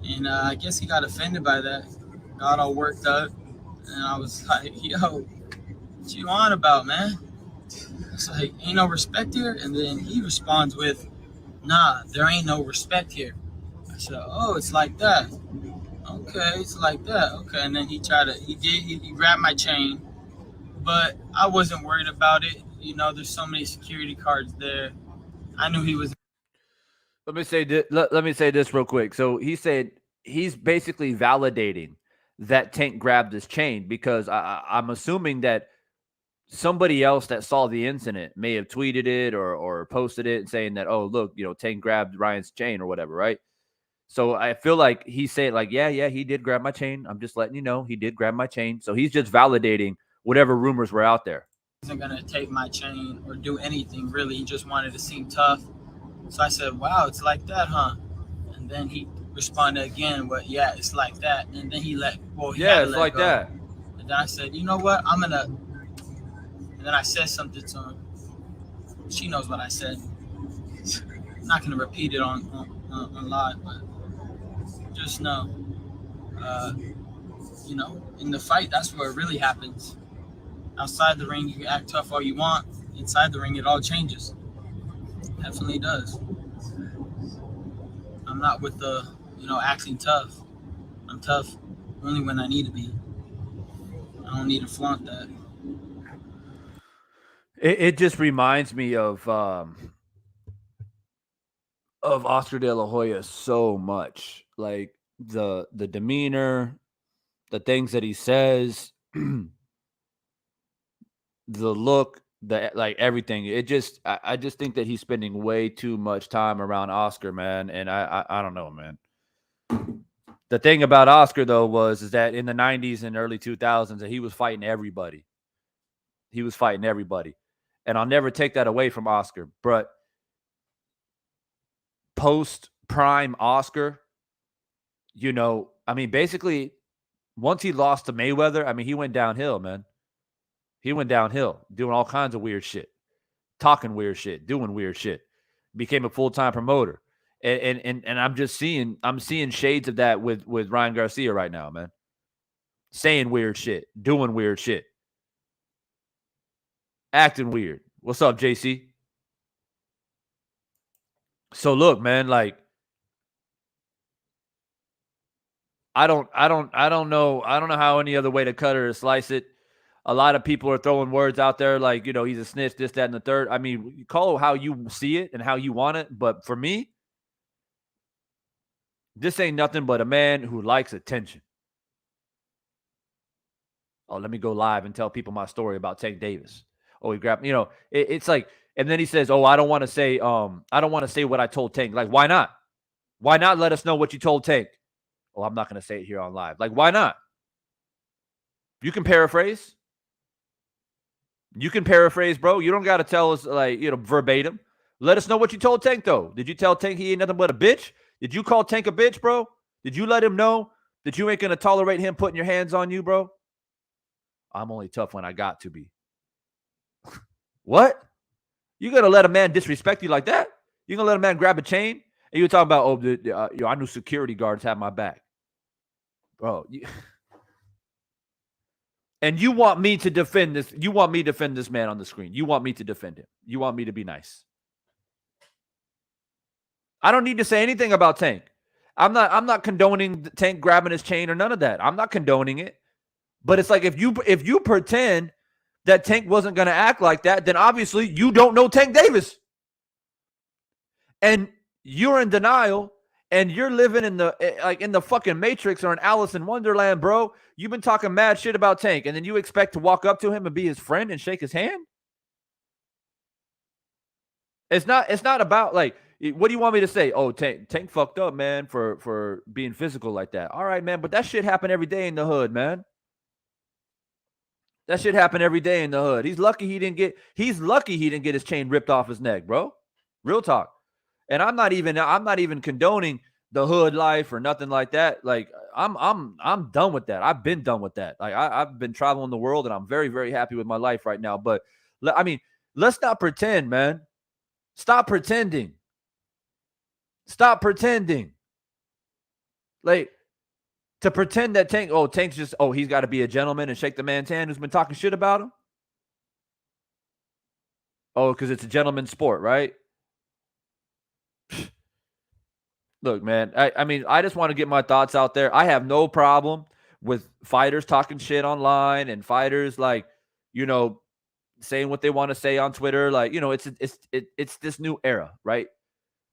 And I guess he got offended by that, got all worked up, and I was like, yo, what you on about, man? It's like, ain't no respect here? And then he responds with, nah, there ain't no respect here. I said, oh, it's like that. Okay, it's like that. Okay, and then he grabbed my chain, but I wasn't worried about it. You know, there's so many security cards there. I knew he was. Let me say this real quick. So he said he's basically validating that Tank grabbed his chain because I'm assuming that somebody else that saw the incident may have tweeted it or posted it and saying that, oh, look, Tank grabbed Ryan's chain or whatever, right? So I feel like he's saying like, yeah, he did grab my chain. I'm just letting you know he did grab my chain. So he's just validating whatever rumors were out there. He wasn't going to take my chain or do anything, really. He just wanted to seem tough. So I said, wow, it's like that, huh? And then he responded again, but yeah, it's like that. And then he it's like go. that. And then I said, you know what? And then I said something to him. She knows what I said. I'm not going to repeat it on live, but just know, in the fight, that's where it really happens. Outside the ring, you can act tough all you want. Inside the ring, it all changes. Definitely does. I'm not with the, acting tough. I'm tough only when I need to be. I don't need to flaunt that. It just reminds me of Oscar De La Hoya so much. Like the demeanor, the things that he says, the look, everything. I just think that he's spending way too much time around Oscar, man. And I don't know, man. The thing about Oscar though is that in the 90s and early 2000s that he was fighting everybody. And I'll never take that away from Oscar, but post prime Oscar, basically once he lost to Mayweather, he went downhill, man. He went downhill, doing all kinds of weird shit, talking weird shit, doing weird shit. Became a full-time promoter. And I'm seeing shades of that with Ryan Garcia right now, man. Saying weird shit, doing weird shit, acting weird. What's up, JC? So look, man, like I don't know how any other way to cut it or slice it. A lot of people are throwing words out there like, he's a snitch, this, that, and the third. I mean, you call it how you see it and how you want it. But for me, this ain't nothing but a man who likes attention. Oh, let me go live and tell people my story about Tank Davis. Oh, he grabbed, it's like, and then he says, oh, I don't want to say what I told Tank. Like, why not? Why not let us know what you told Tank? Oh, I'm not going to say it here on live. Like, why not? You can paraphrase. You can paraphrase, bro. You don't got to tell us, like, verbatim. Let us know what you told Tank, though. Did you tell Tank he ain't nothing but a bitch? Did you call Tank a bitch, bro? Did you let him know that you ain't going to tolerate him putting your hands on you, bro? I'm only tough when I got to be. What? You going to let a man disrespect you like that? You going to let a man grab a chain? And you're talking about, I knew security guards had my back. Bro, and you want me to defend this. You want me to defend this man on the screen. You want me to defend him. You want me to be nice. I don't need to say anything about Tank. I'm not condoning Tank grabbing his chain or none of that. I'm not condoning it. But it's like if you pretend that Tank wasn't going to act like that, then obviously you don't know Tank Davis. And you're in denial. And you're living in the fucking Matrix or in Alice in Wonderland, bro. You've been talking mad shit about Tank, and then you expect to walk up to him and be his friend and shake his hand? It's not about like, what do you want me to say? Oh, Tank fucked up, man, for being physical like that. All right, man, but that shit happened every day in the hood, man. That shit happened every day in the hood. He's lucky he didn't get his chain ripped off his neck, bro. Real talk. And I'm not even condoning the hood life or nothing like that. Like I'm done with that. I've been done with that. Like I've been traveling the world and I'm very, very happy with my life right now. But I mean, let's not pretend, man. Stop pretending. Stop pretending. Like to pretend that Tank's just, he's got to be a gentleman and shake the man's hand who's been talking shit about him. Oh, because it's a gentleman's sport, right? Look, man, I mean, I just want to get my thoughts out there. I have no problem with fighters talking shit online and fighters like, saying what they want to say on Twitter. Like, it's this new era, right?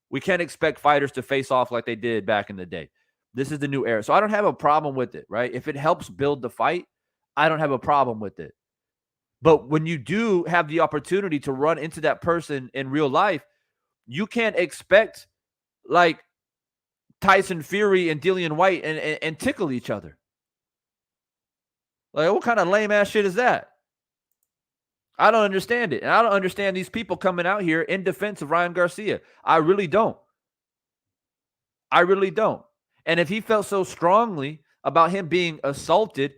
We can't expect fighters to face off like they did back in the day. This is the new era. So I don't have a problem with it, right? If it helps build the fight, I don't have a problem with it. But when you do have the opportunity to run into that person in real life, you can't expect like Tyson Fury and Dillian White and tickle each other. Like, what kind of lame ass shit is that? I don't understand it. And I don't understand these people coming out here in defense of Ryan Garcia. I really don't. I really don't. And if he felt so strongly about him being assaulted,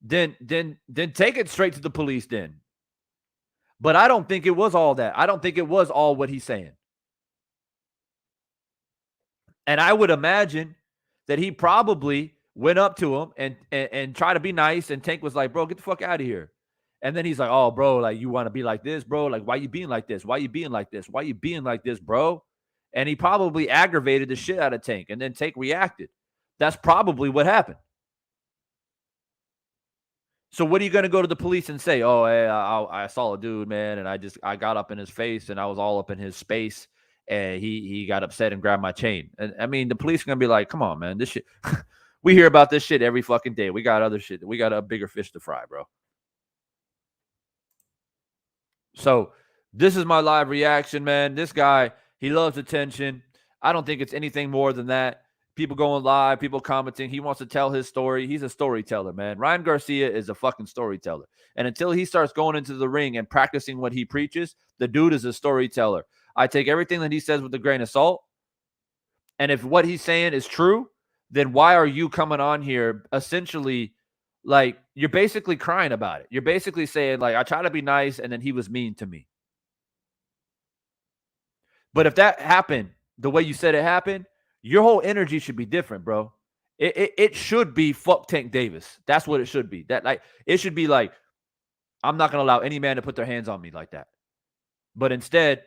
then take it straight to the police then. But I don't think it was all that. I don't think it was all what he's saying. And I would imagine that he probably went up to him and tried to be nice. And Tank was like, bro, get the fuck out of here. And then he's like, oh, bro, like, you want to be like this, bro? Like, why you being like this? Why you being like this? Why you being like this, bro? And he probably aggravated the shit out of Tank. And then Tank reacted. That's probably what happened. So what are you going to go to the police and say? Oh, hey, I saw a dude, man, and I got up in his face and I was all up in his space. And he got upset and grabbed my chain. And I mean, the police are going to be like, come on, man, this shit. We hear about this shit every fucking day. We got other shit. We got a bigger fish to fry, bro. So this is my live reaction, man. This guy, he loves attention. I don't think it's anything more than that. People going live, people commenting. He wants to tell his story. He's a storyteller, man. Ryan Garcia is a fucking storyteller. And until he starts going into the ring and practicing what he preaches, the dude is a storyteller. I take everything that he says with a grain of salt. And if what he's saying is true, then why are you coming on here essentially like you're basically crying about it. You're basically saying like I try to be nice and then he was mean to me. But if that happened the way you said it happened, your whole energy should be different, bro. It should be fuck Tank Davis. That's what it should be. That like it should be like I'm not gonna allow any man to put their hands on me like that. But instead,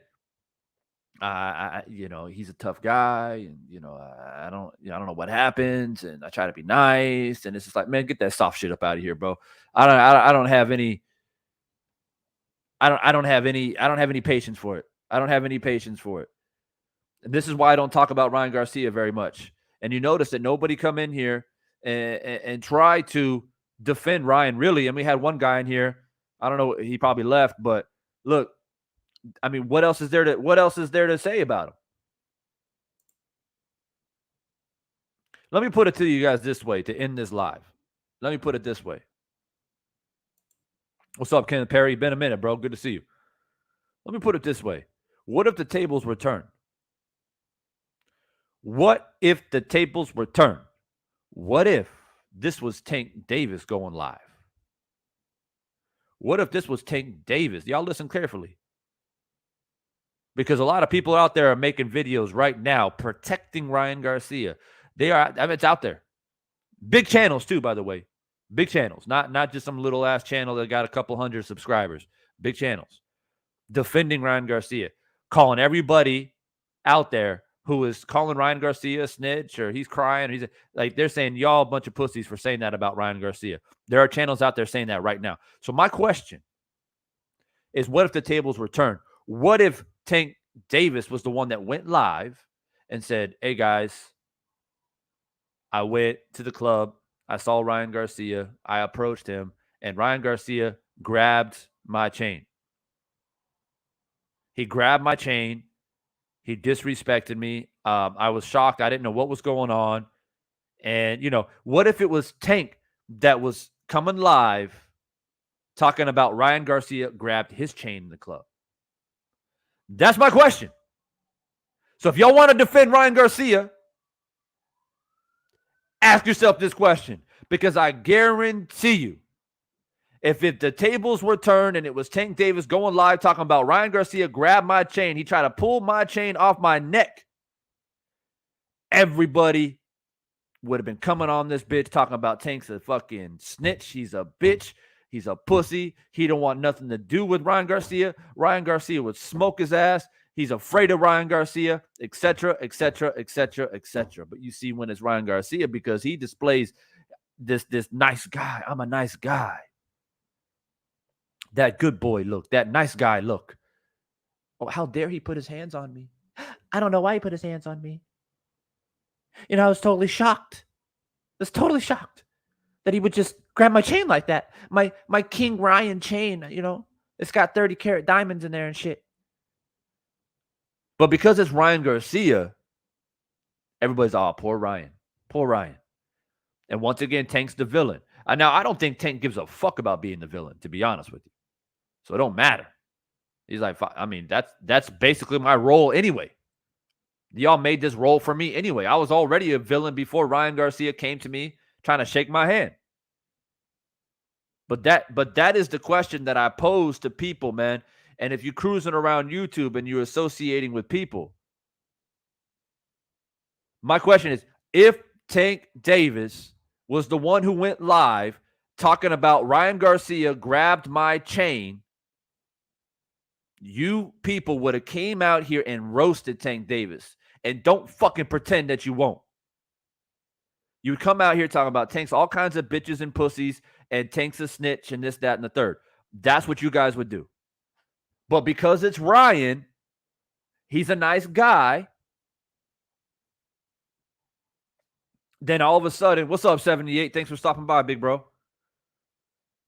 he's a tough guy, and I don't know what happens, and I try to be nice, and it's just like, man, get that soft shit up out of here, bro. I don't have any, I don't have any patience for it. I don't have any patience for it. And this is why I don't talk about Ryan Garcia very much. And you notice that nobody come in here and try to defend Ryan, really. And we had one guy in here. I don't know. He probably left, but look, I mean, what else is there to say about him? Let me put it to you guys this way to end this live. Let me put it this way. What's up, Kenneth Perry? Been a minute, bro. Good to see you. Let me put it this way. What if the tables were turned? What if the tables were turned? What if this was Tank Davis going live? What if this was Tank Davis? Y'all listen carefully. Because a lot of people out there are making videos right now protecting Ryan Garcia. They are, I mean, it's out there. Big channels too, by the way. Big channels. Not just some little ass channel that got a couple hundred subscribers. Big channels. Defending Ryan Garcia. Calling everybody out there who is calling Ryan Garcia a snitch or he's crying. Or he's like, they're saying y'all a bunch of pussies for saying that about Ryan Garcia. There are channels out there saying that right now. So my question is, what if the tables were turned? What if Tank Davis was the one that went live and said, hey guys, I went to the club. I saw Ryan Garcia. I approached him and Ryan Garcia grabbed my chain. He grabbed my chain. He disrespected me. I was shocked. I didn't know what was going on. And, what if it was Tank that was coming live talking about Ryan Garcia grabbed his chain in the club? That's my question. So if y'all want to defend Ryan Garcia, ask yourself this question, because I guarantee you, if the tables were turned and it was Tank Davis going live talking about Ryan Garcia grabbed my chain, he tried to pull my chain off my neck, everybody would have been coming on this bitch talking about Tank's a fucking snitch. He's a bitch. He's a pussy. He don't want nothing to do with Ryan Garcia. Ryan Garcia would smoke his ass. He's afraid of Ryan Garcia, etc., etc., etc., etc. But you see, when it's Ryan Garcia, because he displays this nice guy. I'm a nice guy. That good boy look. That nice guy look. Oh, how dare he put his hands on me? I don't know why he put his hands on me. I was totally shocked. I was totally shocked that he would just grab my chain like that. My King Ryan chain, it's got 30 karat diamonds in there and shit. But because it's Ryan Garcia, everybody's, oh, poor Ryan. Poor Ryan. And once again, Tank's the villain. Now, I don't think Tank gives a fuck about being the villain, to be honest with you. So it don't matter. He's like, I mean, that's basically my role anyway. Y'all made this role for me anyway. I was already a villain before Ryan Garcia came to me trying to shake my hand. But that is the question that I pose to people, man. And if you're cruising around YouTube and you're associating with people, my question is, if Tank Davis was the one who went live talking about Ryan Garcia grabbed my chain, you people would have came out here and roasted Tank Davis. And don't fucking pretend that you won't. You would come out here talking about Tank's all kinds of bitches and pussies and Tank's a snitch and this, that, and the third. That's what you guys would do. But because it's Ryan, he's a nice guy, then all of a sudden, what's up, 78? Thanks for stopping by, big bro.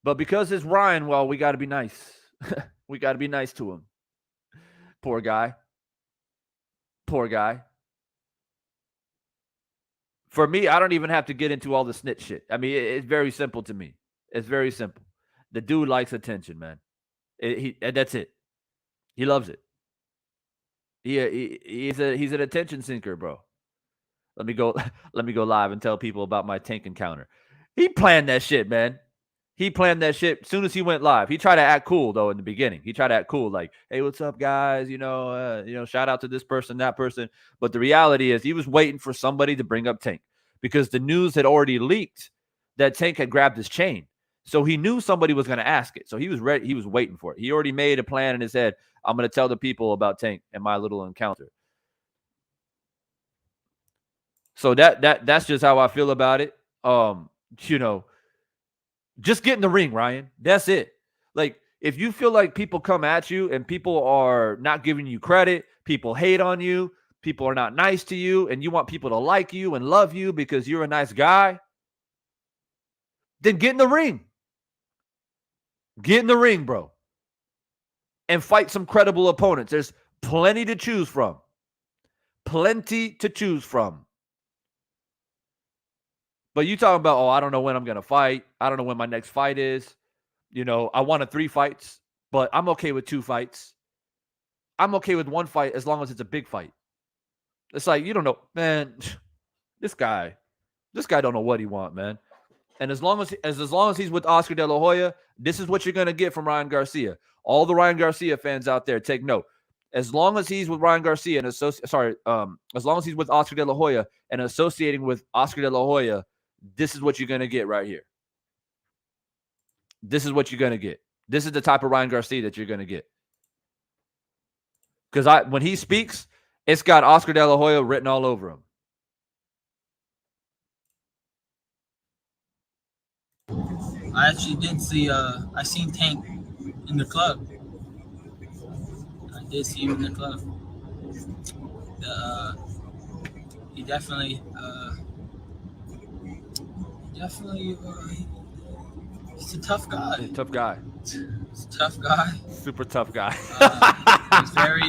But because it's Ryan, well, we got to be nice. We got to be nice to him. Poor guy. Poor guy. For me, I don't even have to get into all the snitch shit. I mean, it's very simple to me. It's very simple. The dude likes attention, man. That's it. He loves it. He's an attention sinker, bro. Let me go live and tell people about my Tank encounter. He planned that shit, man. He planned that shit as soon as he went live. He tried to act cool though in the beginning. He tried to act cool, like, "Hey, what's up, guys? Shout out to this person, that person." But the reality is, he was waiting for somebody to bring up Tank because the news had already leaked that Tank had grabbed his chain. So he knew somebody was going to ask it. So he was ready. He was waiting for it. He already made a plan in his head. I'm going to tell the people about Tank and my little encounter. So that's just how I feel about it. You know, just get in the ring, Ryan. That's it. Like, if you feel like people come at you and people are not giving you credit, people hate on you, people are not nice to you, and you want people to like you and love you because you're a nice guy, then get in the ring. Get in the ring, bro. And fight some credible opponents. There's plenty to choose from. Plenty to choose from. But you talking about, I don't know when I'm going to fight. I don't know when my next fight is. I wanted 3 fights, but I'm okay with 2 fights. I'm okay with 1 fight as long as it's a big fight. It's like, you don't know, man, this guy don't know what he want, man. And as long as he's with Oscar De La Hoya, this is what you're going to get from Ryan Garcia. All the Ryan Garcia fans out there, take note. As long as he's with Ryan Garcia and as long as he's with Oscar De La Hoya and associating with Oscar De La Hoya, this is what you're going to get right here. This is what you're going to get. This is the type of Ryan Garcia that you're going to get. Because when he speaks, it's got Oscar De La Hoya written all over him. I actually did see. I seen Tank in the club. I did see him in the club. He definitely. He's a tough guy. He's a tough guy. He's a tough guy. Super tough guy. He's very.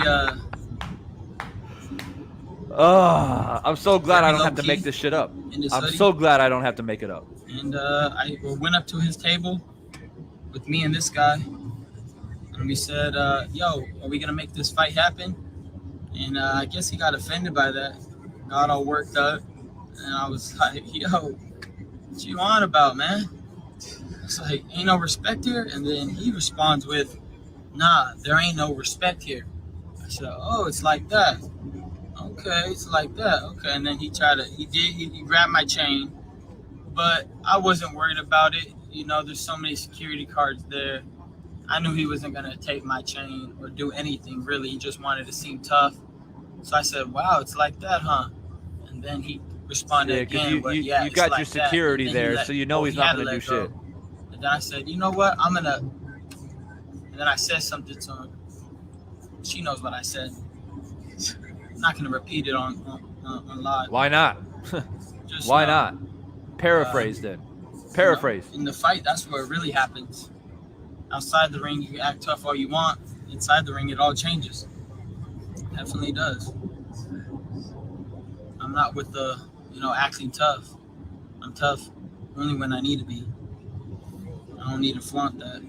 I'm so glad I don't have to make this shit up. I'm so glad I don't have to make it up. And I went up to his table with me and this guy, and we said, "Yo, are we gonna make this fight happen?" And I guess he got offended by that, got all worked up, and I was like, "Yo, what you on about, man?" It's like, ain't no respect here. And then he responds with, "Nah, there ain't no respect here." I said, "Oh, it's like that. Okay, it's like that. Okay." And then he grabbed my chain, but I wasn't worried about it. There's so many security cards there. I knew he wasn't going to take my chain or do anything, really. He just wanted to seem tough. So I said, "Wow, it's like that, huh?" And then he responded again. You got like your security there, so he's not going to do shit. And then I said, "You know what? And then I said something to him. She knows what I said. I'm not going to repeat it on live. Why not? Why not? Paraphrase then. Paraphrase. In the fight, that's where it really happens. Outside the ring, you can act tough all you want. Inside the ring, it all changes. Definitely does. I'm not with the, acting tough. I'm tough only when I need to be. I don't need to flaunt that.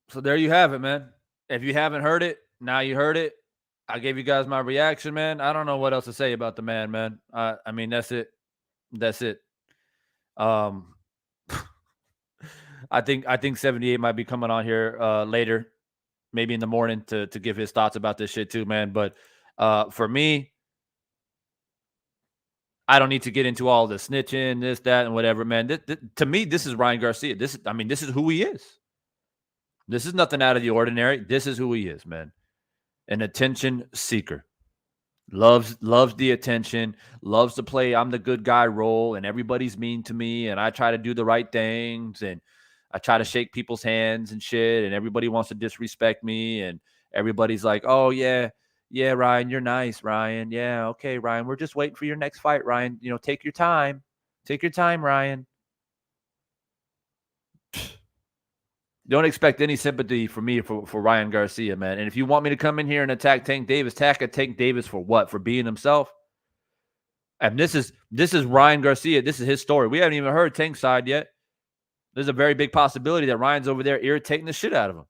So there you have it, man. If you haven't heard it, now you heard it. I gave you guys my reaction, man. I don't know what else to say about the man. I mean, that's it. That's it. I think 78 might be coming on here later, maybe in the morning to give his thoughts about this shit too, man. But for me, I don't need to get into all the snitching, this, that, and whatever, man. To me, this is Ryan Garcia. This is who he is. This is nothing out of the ordinary. This is who he is, man. An attention seeker. Loves the attention, loves to play I'm the good guy role, and everybody's mean to me, and I try to do the right things, and I try to shake people's hands and shit, and everybody wants to disrespect me, and everybody's like, "Oh, yeah, Ryan, you're nice, Ryan. Yeah, okay, Ryan, we're just waiting for your next fight, Ryan. Take your time. Take your time, Ryan." Don't expect any sympathy from me for Ryan Garcia, man. And if you want me to come in here and attack Tank Davis for what? For being himself? And this is Ryan Garcia. This is his story. We haven't even heard Tank's side yet. There's a very big possibility that Ryan's over there irritating the shit out of him.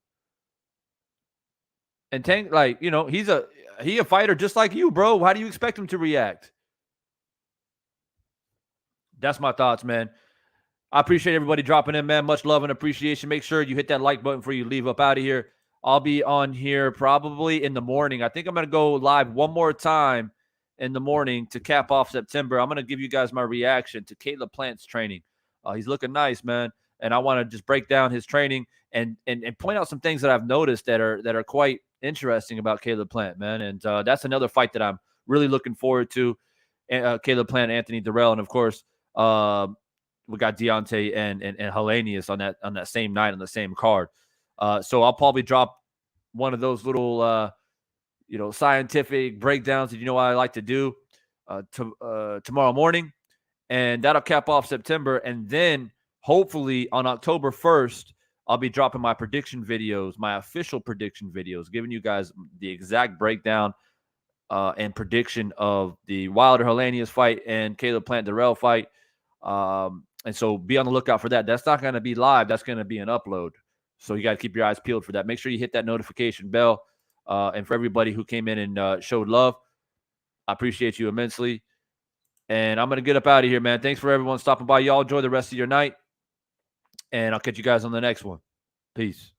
And Tank, he a fighter just like you, bro. How do you expect him to react? That's my thoughts, man. I appreciate everybody dropping in, man. Much love and appreciation. Make sure you hit that like button before you leave up out of here. I'll be on here probably in the morning. I think I'm going to go live one more time in the morning to cap off September. I'm going to give you guys my reaction to Caleb Plant's training. He's looking nice, man. And I want to just break down his training and point out some things that I've noticed that are quite interesting about Caleb Plant, man. And that's another fight that I'm really looking forward to. Caleb Plant, Anthony Durrell, and of course, we got Deontay and Hellenius on that same night on the same card. So I'll probably drop one of those little scientific breakdowns that I like to do tomorrow morning, and that'll cap off September. And then hopefully on October 1st, I'll be dropping my prediction videos, my official prediction videos, giving you guys the exact breakdown and prediction of the Wilder Hellenius fight and Caleb Plant Durrell fight. And so be on the lookout for that. That's not going to be live. That's going to be an upload. So you got to keep your eyes peeled for that. Make sure you hit that notification bell. And for everybody who came in and showed love, I appreciate you immensely. And I'm going to get up out of here, man. Thanks for everyone stopping by. Y'all enjoy the rest of your night. And I'll catch you guys on the next one. Peace.